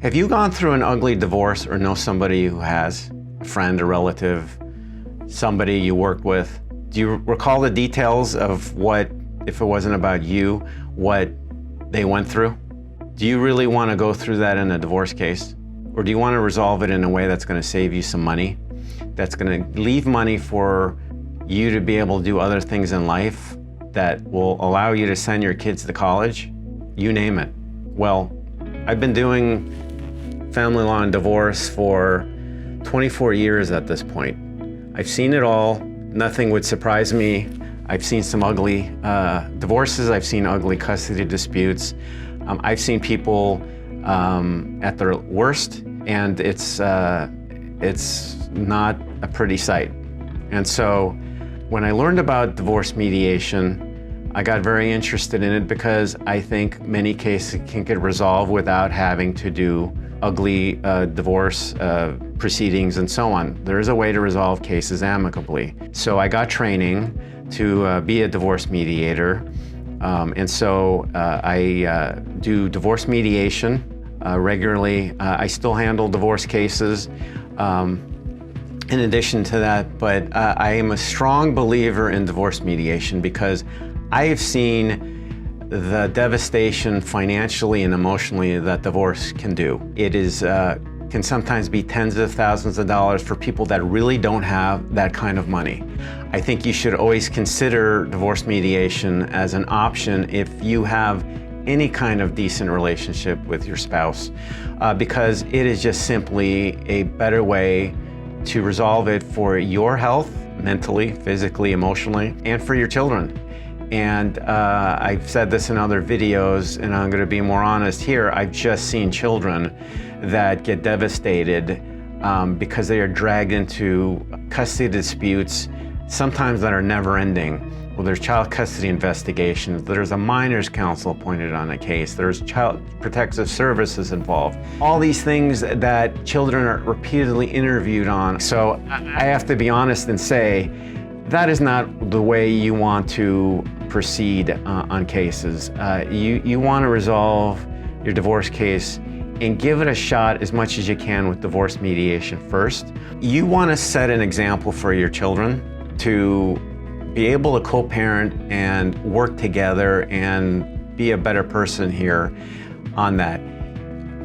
Have you gone through an ugly divorce or know somebody who has? A friend, a relative, somebody you worked with? Do you recall the details of what, if it wasn't about you, what they went through? Do you really want to go through that in a divorce case? Or do you want to resolve it in a way that's going to save you some money? That's going to leave money for you to be able to do other things in life that will allow you to send your kids to college? You name it. Well, I've been doing family law and divorce for 24 years at this point. I've seen it all. Nothing would surprise me. I've seen some ugly divorces. I've seen ugly custody disputes. I've seen people at their worst, and it's not a pretty sight. And so when I learned about divorce mediation, I got very interested in it because I think many cases can get resolved without having to do ugly divorce proceedings and so on. There is a way to resolve cases amicably. So I got training to be a divorce mediator. And so I do divorce mediation regularly. I still handle divorce cases in addition to that, but I am a strong believer in divorce mediation because I have seen the devastation financially and emotionally that divorce can do. It is can sometimes be tens of thousands of dollars for people that really don't have that kind of money. I think you should always consider divorce mediation as an option if you have any kind of decent relationship with your spouse, because it is just simply a better way to resolve it for your health, mentally, physically, emotionally, and for your children. And I've said this in other videos, and I'm going to be more honest here. I've just seen children that get devastated because they are dragged into custody disputes, sometimes that are never ending. Well, there's child custody investigations, there's a minors counsel appointed on a case, there's child protective services involved. All these things that children are repeatedly interviewed on. So I have to be honest and say, that is not the way you want to proceed on cases. You want to resolve your divorce case and give it a shot as much as you can with divorce mediation first. You want to set an example for your children to be able to co-parent and work together and be a better person here on that.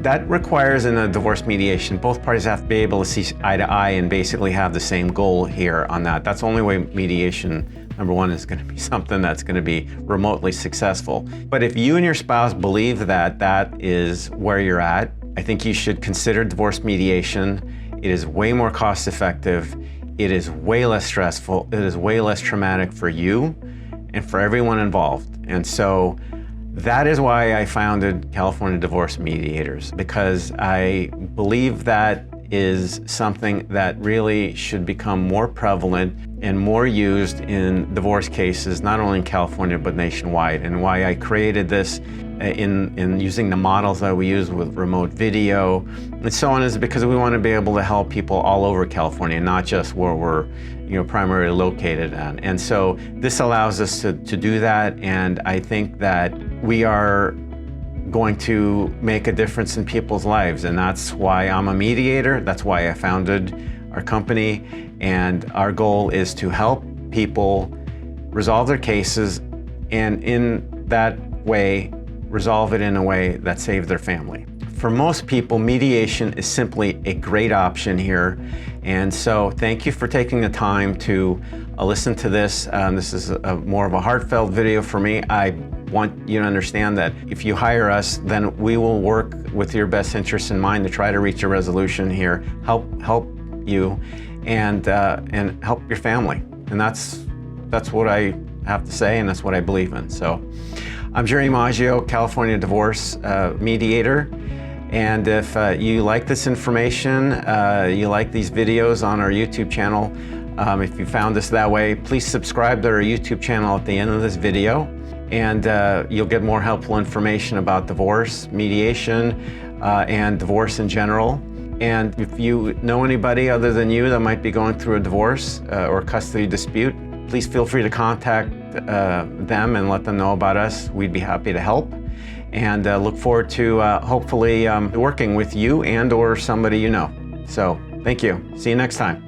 That requires in a divorce mediation, both parties have to be able to see eye to eye and basically have the same goal here on that. That's the only way mediation, number one, is going to be something that's going to be remotely successful. But if you and your spouse believe that that is where you're at, I think you should consider divorce mediation. It is way more cost effective. It is way less stressful. It is way less traumatic for you and for everyone involved. And so that is why I founded California Divorce Mediators, because I believe that is something that really should become more prevalent and more used in divorce cases, not only in California, but nationwide. And why I created this in using the models that we use with remote video and so on is because we want to be able to help people all over California, not just where we're primarily located at. And so this allows us to do that. And I think that we are going to make a difference in people's lives. And that's why I'm a mediator. That's why I founded our company. And our goal is to help people resolve their cases, and in that way, resolve it in a way that saves their family. For most people, mediation is simply a great option here. And so thank you for taking the time to listen to this. This is more of a heartfelt video for me. I want you to understand that if you hire us, then we will work with your best interests in mind to try to reach a resolution here, help you, and help your family. And that's what I have to say, and that's what I believe in. So I'm Gerald Maggio, California Divorce Mediator. And if you like this information, you like these videos on our YouTube channel, if you found us that way, please subscribe to our YouTube channel at the end of this video. And you'll get more helpful information about divorce, mediation, and divorce in general. And if you know anybody other than you that might be going through a divorce or custody dispute, please feel free to contact them and let them know about us. We'd be happy to help. and look forward to hopefully working with you and or somebody you know. So thank you. See you next time.